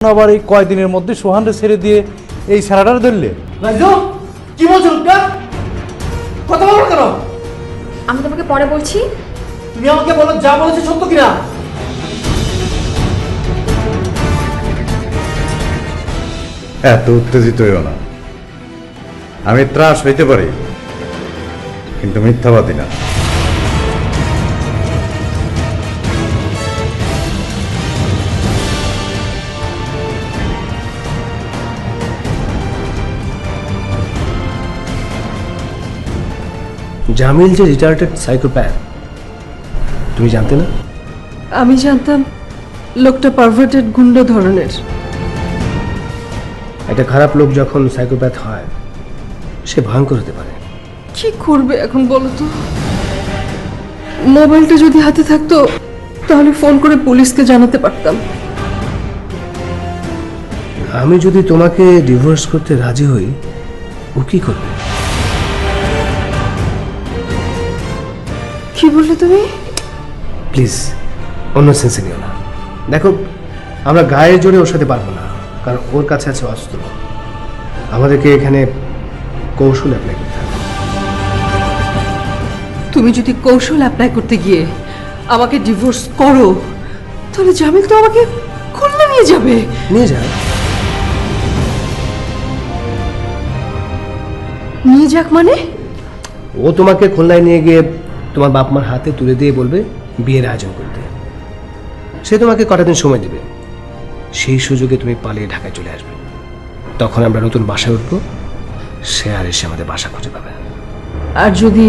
আবার এই কয়দিনের মধ্যে সোহানরে ছেড়ে দিয়ে এই সারাটার ধরলে কি বলছো কথা বলো কেন? আমি তোমাকে পরে বলছি। তুমি আমাকে বলো যা বলেছে সত্য কিনা। এত উত্তেজিত হইও না। আমি ত্রাস হইতে পারি, কিন্তু মিথ্যাবাদী না। জামিল যে রিটায়ার্ড সাইকোপ্যাথ, তুমি জানতে না? আমি জানতাম লোকটা পারভার্টেড গুন্ডা ধরনের। একটা খারাপ লোক যখন সাইকোপ্যাথ হয় সে ভয়ঙ্কর হতে পারে। কি করবে এখন বলো তো? মোবাইলটা যদি হাতে থাকতো তাহলে ফোন করে পুলিশকে জানাতে পারতাম। আমি যদি তোমাকে ডিভোর্স করতে রাজি হই, ও কি করবে? কি বললে তুমি? প্লিজ অন্য সেন্সে নিও না। দেখো, আমরা গায়ে জোরে ওর সাথে পারবো না, কারণ ওর কাছে আছে অস্ত্র। আমাদেরকে এখানে কৌশল অ্যাপ্লাই করতে হবে। তুমি যদি কৌশল অ্যাপ্লাই করতে গিয়ে আমাকে ডিভোর্স করো তাহলে জামিল তো আমাকে খুলনা নিয়ে যাবে। নিয়ে যাও। নিয়ে যাক মানে? ও তোমাকে খুলনায় নিয়ে গিয়ে তোমার বাপ মার হাতে তুলে দিয়ে বলবে বিয়ের আয়োজন করতে। সে তোমাকে কটা দিন সময় দেবে, সেই সুযোগে তুমি পালিয়ে ঢাকায় চলে আসবে। তখন আমরা নতুন বাসায় উঠবো, সে আর এসে আমাদের বাসা খুঁজে পাবে। আর যদি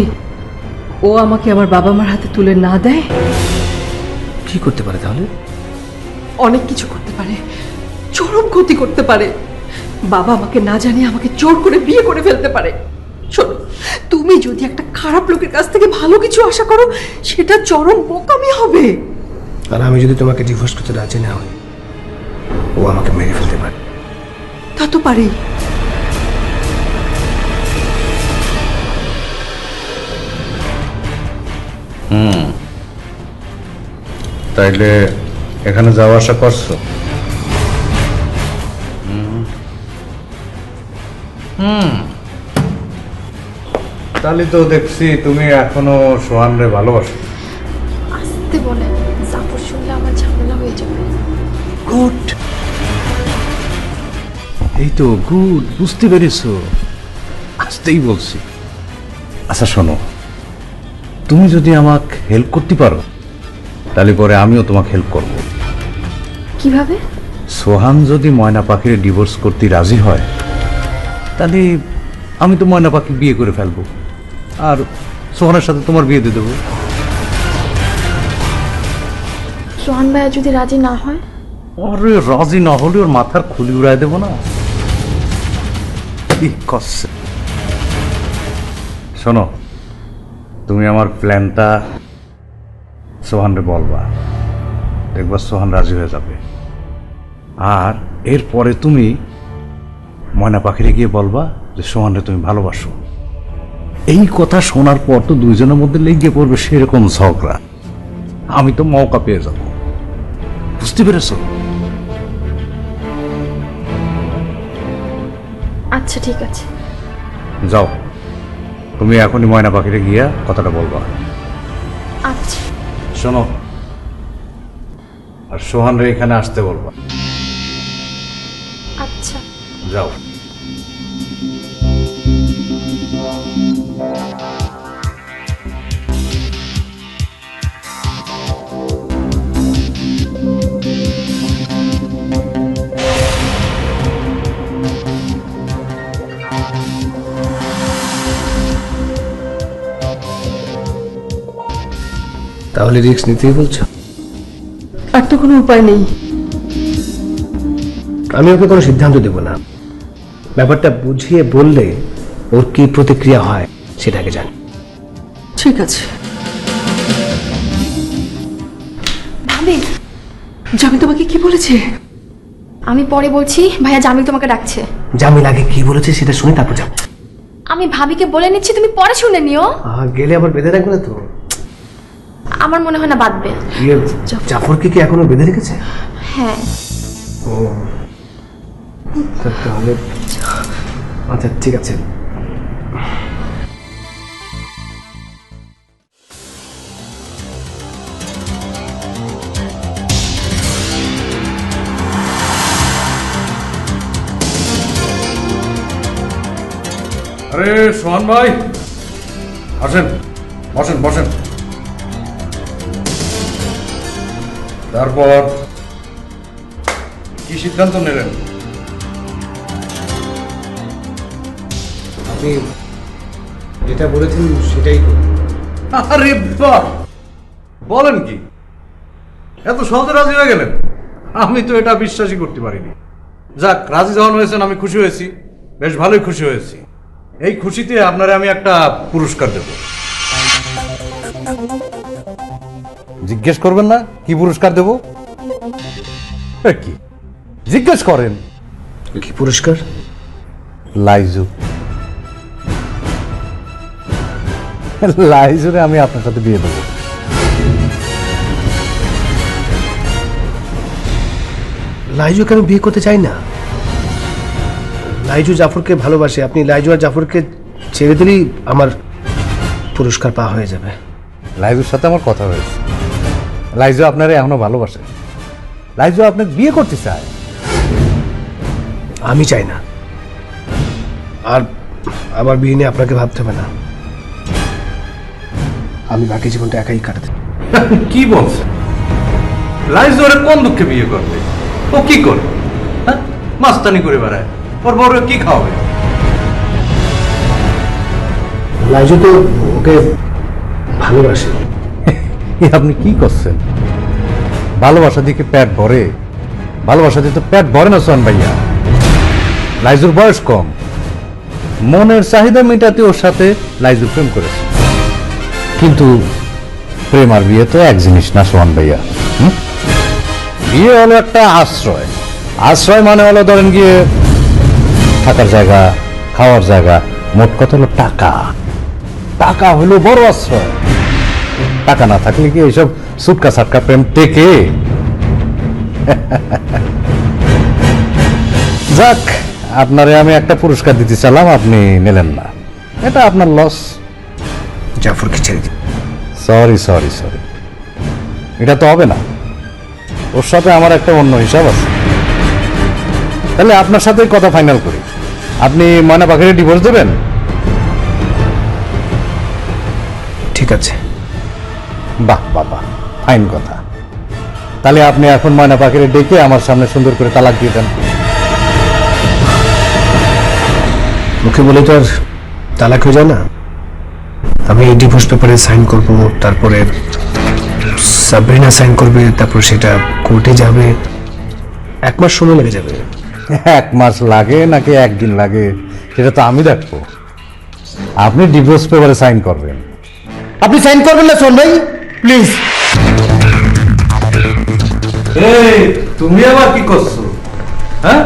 ও আমাকে আমার বাবা মার হাতে তুলে না দেয়? কি করতে পারে তাহলে? অনেক কিছু করতে পারে, চরম ক্ষতি করতে পারে। বাবা আমাকে না জানিয়ে আমাকে জোর করে বিয়ে করে ফেলতে পারে। শোনো, তুমি যদি একটা খারাপ লোকের কাছ থেকে ভালো কিছু আশা করো সেটা চরম বোকামি হবে। আর আমি যদি তোমাকে ডিভোর্স করতে রাজি না হই, ও আমাকে মেরে ফেলতে পারে। তা তো পারি। তাইলে এখানে যাওয়া আসা করছো? তাহলে তো দেখছি তুমি এখনো সোহানরে ভালোবাসো। আসতে বলে, জাফর শুনলে আমার ঝামেলা হয়ে যাবে। গুড, এই তো গুড, বুঝতে পেরেছো। আসতেই বলছি। আচ্ছা শোনো, তুমি যদি আমাকে হেল্প করতে পারো তাহলে পরে আমিও তোমাকে হেল্প করব। কিভাবে? সোহান যদি ময়না পাখির ডিভোর্স করতে রাজি হয় তাহলে আমি তো ময়না পাখি বিয়ে করে ফেলবো, আর সোহানের সাথে তোমার বিয়ে দিয়ে দেবো। সোহান ভাইয়া যদি রাজি না হয়? আরে রাজি না হলে ওর মাথার খুলি উড়াই দেবো না। কি করছে? শোনো, তুমি আমার প্ল্যানটা সোহানরে বলবা, দেখবা সোহান রাজি হয়ে যাবে। আর এরপরে তুমি ময়না পাখিরে গিয়ে বলবা যে সোহানরে তুমি ভালোবাসো। এই কথা শোনার পর তো দুইজনের মধ্যে লেগে পড়বে সেরকম ঝগড়া, আমি তো মৌকা পেয়ে যাব। বুঝতে পেরেছো? আচ্ছা ঠিক আছে। যাও, তুমি এখনই ময়না পাখিরে গিয়া কথাটা বলবা। আচ্ছা। শোনো, আর সোহানরে এখানে আসতে বলবা। আচ্ছা। যাও। তাহলে রিস্ক নিতেই বলছো? আর তো কোনো উপায় নেই। আমি ওকে কোনো সিদ্ধান্ত দেব না। ব্যাপারটা বুঝিয়ে বললে ওর কি প্রতিক্রিয়া হয় সেটাকে জানি। ঠিক আছে। ভাবি, জামিল তোমাকে কি বলেছে? আমি পরে বলছি। ভাইয়া জামিল তোমাকে ডাকছে। জামিল আগে কি বলেছে সেটা শুনে তারপর যাবো। আমি ভাবিকে বলে নিচ্ছি, তুমি পরে শুনে নিও। গেলে আবার বেঁধে রাখবে না তো? আমার মনে হয় না বাঁধবে। জাফরকে কি এখনো বেঁধে রেখেছে? হ্যাঁ। ও তাহলে আচ্ছা ঠিক আছে। আরে সোহান ভাই, আসেন, বসেন বসেন। তারপর কি সিদ্ধান্ত নিলেন? আপনি যেটা বলেছেন সেটাই করুন। আরে বাহ, বলেন কি, এত সহজে রাজি হয়ে গেলেন? আমি তো এটা বিশ্বাসই করতে পারিনি। যাক, রাজি যখন হয়েছেন আমি খুশি হয়েছি, বেশ ভালোই খুশি হয়েছি। এই খুশিতে আপনারে আমি একটা পুরস্কার দেব। জিজ্ঞেস করবেন না কি পুরস্কার দেব? কি জিজ্ঞেস করেন? কি পুরস্কার? লাইজু। লাইজুরে আমি আপনার সাথে বিয়ে দেবো। লাইজুকে আমি বিয়ে করতে চাই না। লাইজু জাফরকে ভালোবাসে, আপনি লাইজু আর জাফরকে ছেড়ে দিলেই আমার পুরস্কার পাওয়া হয়ে যাবে। লাইজুর সাথে আমার কথা হয়েছে, লাইজু আপনারে এখনো ভালোবাসে, লাইজু আপনাকে বিয়ে করতে চায়। আমি চাই না, আর আমার বিয়ে নিয়ে আপনাকে ভাবতে হবে না। আমি বাকি জীবনটা একাই কাটাতে। কি বলছে? লাইজু ওরে কোন দুঃখে বিয়ে করবে? ও কি করে? হ্যাঁ, মাস্তানি করে বেড়ায়, ওর বড় কি খাওয়াবে? লাইজু তো ওকে ভালোবাসে। আপনি কি করছেন? ভালোবাসা দিকে পেট ভরে? ভালোবাসা দিয়ে তো পেট ভরে না সোহান ভাইয়া। লাইজুর বয়স কম, মনের চাহিদা মেটাতে ওর সাথে লাইজু প্রেম করেছে। কিন্তু প্রেম আর বিয়ে তো এক জিনিস না সোহান ভাইয়া। বিয়ে হলো একটা আশ্রয়। আশ্রয় মানে হলো ধরেন গিয়ে থাকার জায়গা, খাওয়ার জায়গা, মোট কথা হলো টাকা। টাকা হলো বড় আশ্রয়। টাকা না থাকলে কি এইসব সুটকা সাটকা প্রেম টেকে? যাক, আপনারে আমি একটা পুরস্কার দিতে চাইলাম, আপনি নিলেন না, এটা আপনার লস। জাফরকে ছেড়ে দিন। সরি সরি সরি, এটা তো হবে না। ওর সাথে আমার একটা অন্য হিসাব আছে। তাহলে আপনার সাথে কথা ফাইনাল করি, আপনি ময়না পাখিরে ডিভোর্স দেবেন? ঠিক আছে। বাহ বাবা, ফাইন কথা। তাহলে আপনি এখন ময়না পাখিরে ডেকে আমার সামনে সুন্দর করে তালাক দিয়ে দেন। মুখে বলে তো আর তালাক হয়ে যায় না। আমি ডিভোর্স পেপারে সাইন করব, তারপরে সাবরিনা সাইন করবে, তারপর সেটা কোর্টে যাবে। 1 মাস সময় লেগে যাবে। 1 মাস লাগে নাকি একদিন লাগে সেটা তো আমি দেখবো। আপনি ডিভোর্স পেপারে সাইন করবেন। আপনি সাইন করবেন না সোহান ভাই, প্লিজ। এই তুমি আবার কি করছো? হ্যাঁ,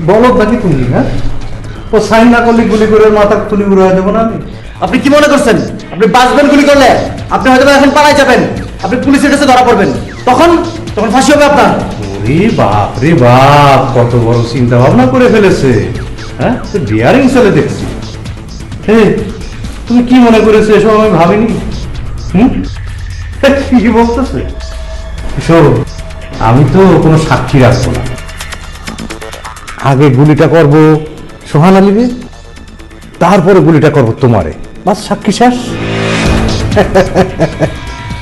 বলো নাকি তুমি? হ্যাঁ, ও সাইন না করলে গুলি করে ওর মাথা খুলি উড়াই দেবো না আমি? আপনি কি মনে করছেন আপনি বাঁচবেন গুলি করলে? আপনি হয়তো বা এখন পালাই যাবেন, আপনি পুলিশের কাছে ধরা পড়বেন, তখন তখন ফাঁসি হবে আপনার। ওরে বাপ রে বাপ, কত বড় চিন্তা ভাবনা করে ফেলেছে। হ্যাঁ, ডিয়ারিং ছেলে দেখছি। হে, তুমি কি মনে করেছো এসব আমি ভাবিনি? কি বলতেছে? শোনো, আমি তো কোনো সাক্ষী রাখবো না। আগে গুলিটা করব সোহান আলীকে, তারপরে গুলিটা করব তোমারে, বাস সাক্ষী শেষ।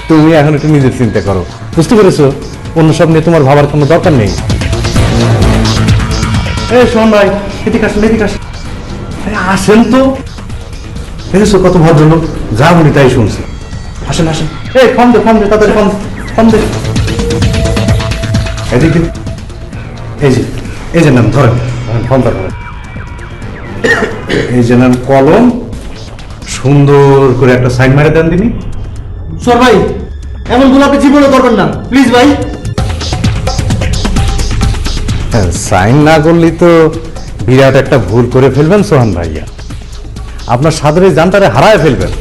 তুমি এখন একটু নিজের চিন্তা করো, বুঝতে পেরেছো? অন্য সব নিয়ে তোমার ভাবার কোনো দরকার নেই। এই শোন ভাই, এদিকে আসেন, এদিকে আসেন। আরে আসেন তো, দেখেছো কত ভদ্রলোক, যা বলি তাই শুনছি। আসেন আসেন, এই ফোন দে, ফোন দে, তাদের ফোন ফোন দে। এদিকে, এই যে নাম ধরেন, ফোনটা ধরেন। এই যে নাম কলম, সুন্দর করে একটা সাইন মারে দেন দিনি। সোহান ভাই, এমন ভুল আপনি জীবনে করবেন না, প্লিজ ভাই। সাইন না করলেই তো বিরাট একটা ভুল করে ফেলবেন সোহান ভাইয়া, আপনার সাদরে জানটারে হারায় ফেলবেন।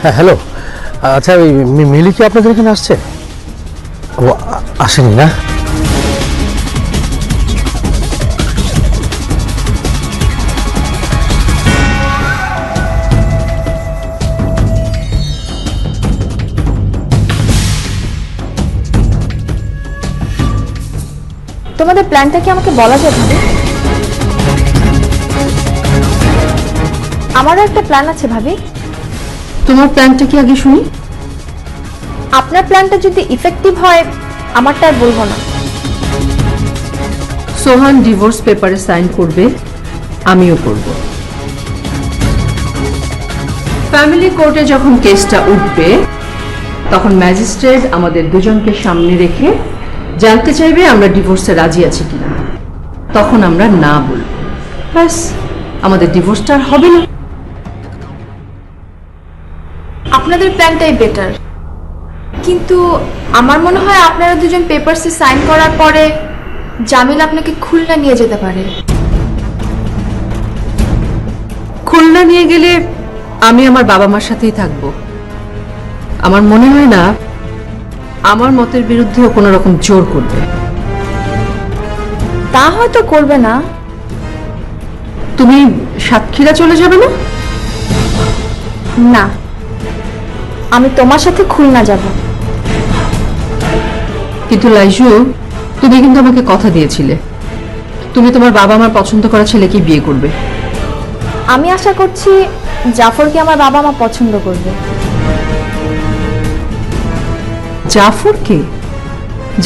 হ্যাঁ হ্যালো, আচ্ছা ওই মিলি কি আপনাদের এখানে আসছে? ও আসেনি না? তোমাদের প্ল্যানটা কি আমাকে বলা যায় ভাবি? আমারও একটা প্ল্যান আছে ভাবি। তোমার প্ল্যানটা কি আগে শুনি। আপনার প্ল্যানটা যদি ইফেক্টিভ হয় আমারটা আর বলবো না। সোহান ডিভোর্স পেপারে সাইন করবে, আমিও করব। ফ্যামিলি কোর্টে যখন কেসটা উঠবে তখন ম্যাজিস্ট্রেট আমাদের দুজনকে সামনে রেখে জানতে চাইবে আমরা ডিভোর্সে রাজি আছি কিনা। তখন আমরা না বলব, ব্যাস আমাদের ডিভোর্সটা আর হবে না। আপনাদের প্ল্যানটাই বেটার, কিন্তু আমার মনে হয় আপনারা দুজন পেপারসে সাইন করার পরে জামিল আপনাকে খুলনা নিয়ে যেতে পারে। খুলনা নিয়ে গেলে আমি আমার বাবা মার সাথেই থাকবো। আমার মনে হয় না আমার মতের বিরুদ্ধেও কোনো রকম জোর করবে। তা হয়তো করবে না। তুমি সাতক্ষীরা চলে যাবে না? না, আমি তোমার সাথে খুলনা যাব। কিন্তু লাইজু, তুমি কিন্তু আমাকে কথা দিয়েছিলে তুমি তোমার বাবা মার পছন্দ করা ছেলেকে বিয়ে করবে। আমি আশা করছি জাফরকে আমার বাবা মা পছন্দ করবে। জাফরকে?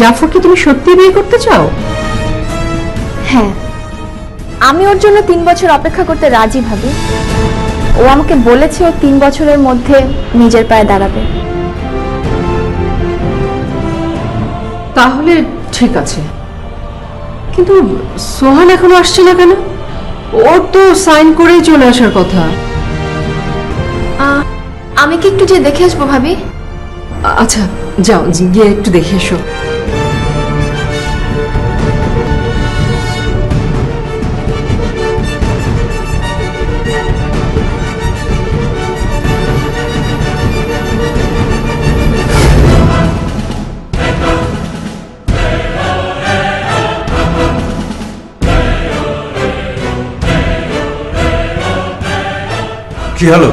জাফরকে তুমি সত্যি বিয়ে করতে চাও? হ্যাঁ, আমি ওর জন্য 3 বছর অপেক্ষা করতে রাজি ভাবি। ও আমাকে বলেছে ও 3 বছরের মধ্যে নিজের পায়ে দাঁড়াবে। তাহলে ঠিক আছে, কিন্তু সোহান এখনো আসছে না কেন? ওর তো সাইন করেই চলে আসার কথা। আমি কি একটু যে দেখে আসবো ভাবি? আচ্ছা যাও, গিয়ে একটু দেখে এসো। কি হলো,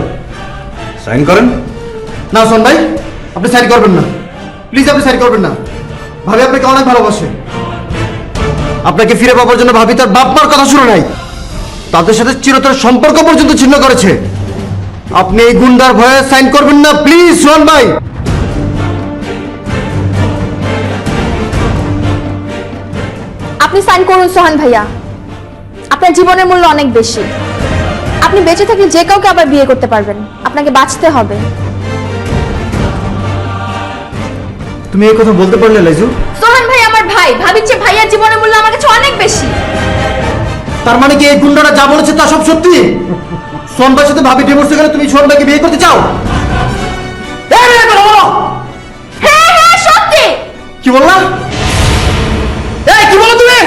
সাইন করেন? না সোহান ভাই, আপনি সাইন করবেন না, প্লিজ আপনি সাইন করবেন না। ভাবি আপনাকে অনেক ভালোবাসে। আপনাকে ফিরে পাওয়ার জন্য ভাবি তার বাপ মার কথা শুনে নাই, তাদের সাথে চিরতর সম্পর্ক পর্যন্ত ছিন্ন করেছে। আপনি এই গুন্ডার ভয়ে সাইন করবেন না প্লিজ সোহান ভাই। আপনি সাইন করুন সোহান ভাইয়া, আপনার জীবনের মূল্য অনেক বেশি। আপনি বেঁচে থাকলে যে কাউকে আবার বিয়ে করতে পারবেন, আপনাকে বাঁচতে হবে। তুমি এই কথা বলতে পারলে লাইজু? সোহান ভাই আমার ভাই, ভাবির চেয়ে ভাইয়ার জীবনের মূল্য আমার কাছে অনেক বেশি। তার মানে কি এই গুন্ডারা যা বলেছে তা সব সত্যি? সোহান ভাইয়ের সাথে ভাবি ডিভোর্সে গেলে তুমি সোহান ভাইকে বিয়ে করতে চাও? এই মেয়ে, কথা বলো। হ্যাঁ হ্যাঁ সত্যি। কি বললা? এই কি বলো তুমি?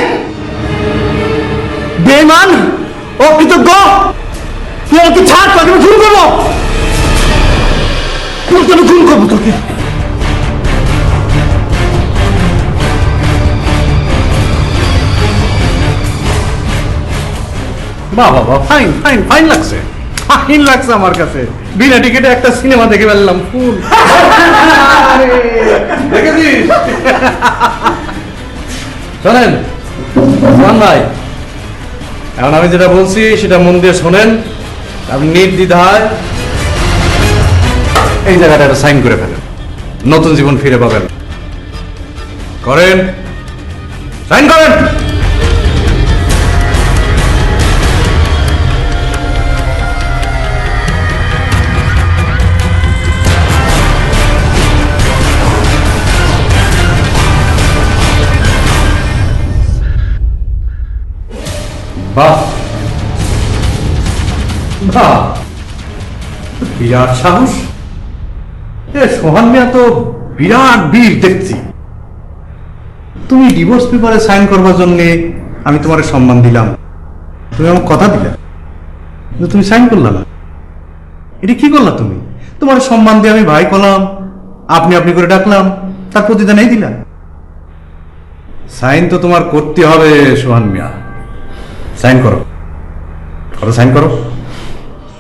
বেঈমান, অকৃতজ্ঞ, তুই আমাকে ছাড়, তোকে আমি খুন করবো। তোকে আমি খুন করবো তোকে। বাহ বাবা, ফাইন ফাইন ফাইন লাগছে, ফাইন লাগছে আমার কাছে। বিনা টিকিটে একটা সিনেমা দেখে ফেললাম, ফুল। দেখেছিস? শোনেন সোহান ভাই, এখন আমি যেটা বলছি সেটা মন দিয়ে শোনেন। আপনি নির্দ্বিধায় এই জায়গাটা একটা সাইন করে ফেলেন, নতুন জীবন ফিরে পাবেন। করেন, সাইন করেন। বাহ বাহ, বিরাট সাহস। সোহান মিয়া তো বিরাট বীর দেখছি। তুমি ডিভোর্স পেপারে সাইন করবার জন্য আমি তোমার সম্মান দিলাম, তুমি আমাকে কথা দিলে, কিন্তু তুমি সাইন করলা না। এটা কি করলা তুমি? তোমার সম্মান দিয়ে আমি ভাই কলাম, আপনি আপনি করে ডাকলাম, তার প্রতিদান এই দিলাম। সাইন তো তোমার করতে হবে সোহান মিয়া। সাইন করো, করো, সাইন করো,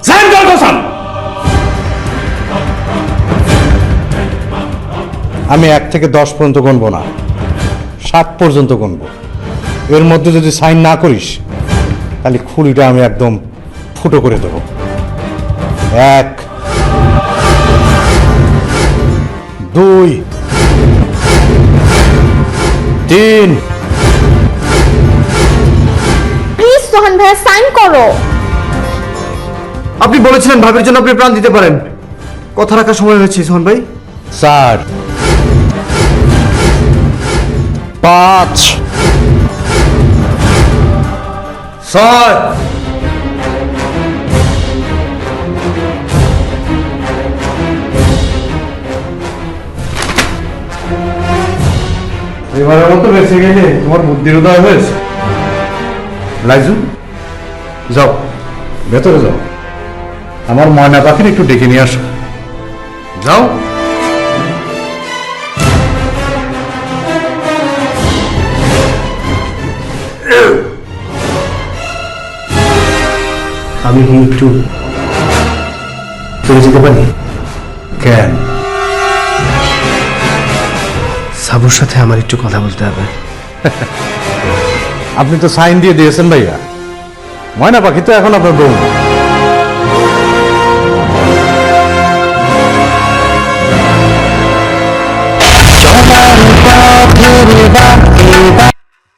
সাইন করো কোসান। আমি 1 থেকে 10 পর্যন্ত গুনবো না, 7 পর্যন্ত গুনবো। এর মধ্যে যদি সাইন না করিস তাহলে খুলিটা আমি একদম ফুটো করে দেবো। 1, 2, 3। প্লিজ সোহান ভাইয়া সাইন করো। আপনি বলেছিলেন ভাবির জন্য আপনি প্রাণ দিতে পারেন, কথা রাখার সময় হয়েছে সোহান ভাই। 4, 5, 6। এবারের মতো বেঁচে গেলে তোমার বুদ্ধির উদয় হয়েছে। লাইজু, যাও ভেতরে যাও, আমার ময়না পাখির একটু ডেকে নিয়ে আসো। যাও। আমি কি একটু চলে যেতে পারি? কেন? সাবুর সাথে আমার একটু কথা বলতে হবে। আপনি তো সাইন দিয়ে দিয়েছেন ভাইয়া, ময়না পাখি তো এখন আপনার বউ।